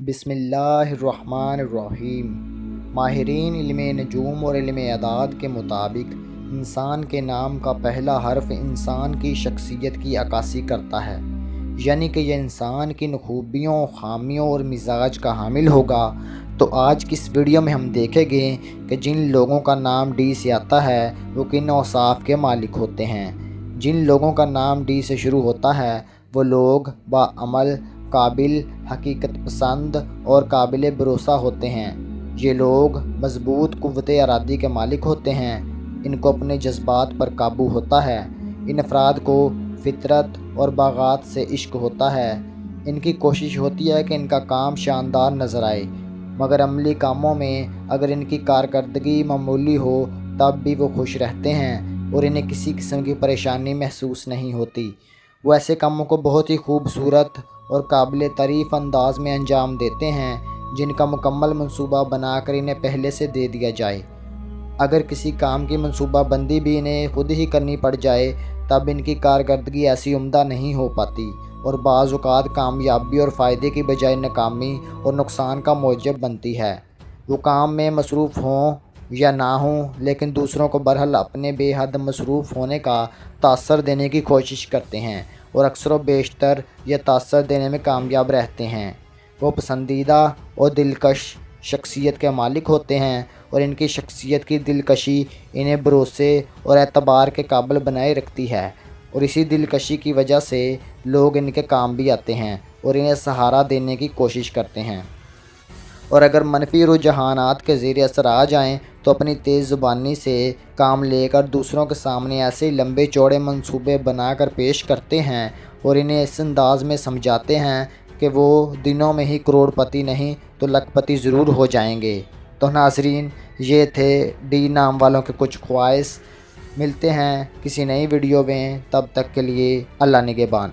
بسم اللہ الرحمن الرحیم۔ ماہرین علم نجوم اور علم اعداد کے مطابق انسان کے نام کا پہلا حرف انسان کی شخصیت کی عکاسی کرتا ہے، یعنی کہ یہ انسان کی خوبیوں، خامیوں اور مزاج کا حامل ہوگا۔ تو آج کی اس ویڈیو میں ہم دیکھیں گے کہ جن لوگوں کا نام ڈی سے آتا ہے وہ کن اوصاف کے مالک ہوتے ہیں۔ جن لوگوں کا نام ڈی سے شروع ہوتا ہے وہ لوگ باعمل، قابل، حقیقت پسند اور قابل بھروسہ ہوتے ہیں۔ یہ لوگ مضبوط قوت ارادی کے مالک ہوتے ہیں۔ ان کو اپنے جذبات پر قابو ہوتا ہے۔ ان افراد کو فطرت اور باغات سے عشق ہوتا ہے۔ ان کی کوشش ہوتی ہے کہ ان کا کام شاندار نظر آئے، مگر عملی کاموں میں اگر ان کی کارکردگی معمولی ہو تب بھی وہ خوش رہتے ہیں اور انہیں کسی قسم کی پریشانی محسوس نہیں ہوتی۔ وہ ایسے کاموں کو بہت ہی خوبصورت اور قابل تعریف انداز میں انجام دیتے ہیں جن کا مکمل منصوبہ بنا کر انہیں پہلے سے دے دیا جائے۔ اگر کسی کام کی منصوبہ بندی بھی انہیں خود ہی کرنی پڑ جائے تب ان کی کارکردگی ایسی عمدہ نہیں ہو پاتی اور بعض اوقات کامیابی اور فائدے کی بجائے ناکامی اور نقصان کا موجب بنتی ہے۔ وہ کام میں مصروف ہوں یا نہ ہوں لیکن دوسروں کو بہرحال اپنے بے حد مصروف ہونے کا تاثر دینے کی کوشش کرتے ہیں اور اکثر و بیشتر یہ تاثر دینے میں کامیاب رہتے ہیں۔ وہ پسندیدہ اور دلکش شخصیت کے مالک ہوتے ہیں اور ان کی شخصیت کی دلکشی انہیں بھروسے اور اعتبار کے قابل بنائے رکھتی ہے، اور اسی دلکشی کی وجہ سے لوگ ان کے کام بھی آتے ہیں اور انہیں سہارا دینے کی کوشش کرتے ہیں۔ اور اگر منفی رجحانات کے زیر اثر آ جائیں تو اپنی تیز زبانی سے کام لے کر دوسروں کے سامنے ایسے لمبے چوڑے منصوبے بنا کر پیش کرتے ہیں اور انہیں اس انداز میں سمجھاتے ہیں کہ وہ دنوں میں ہی کروڑ پتی نہیں تو لاکھ پتی ضرور ہو جائیں گے۔ تو ناظرین، یہ تھے ڈی نام والوں کے کچھ خواص۔ ملتے ہیں کسی نئی ویڈیو میں، تب تک کے لیے اللہ نگہبان۔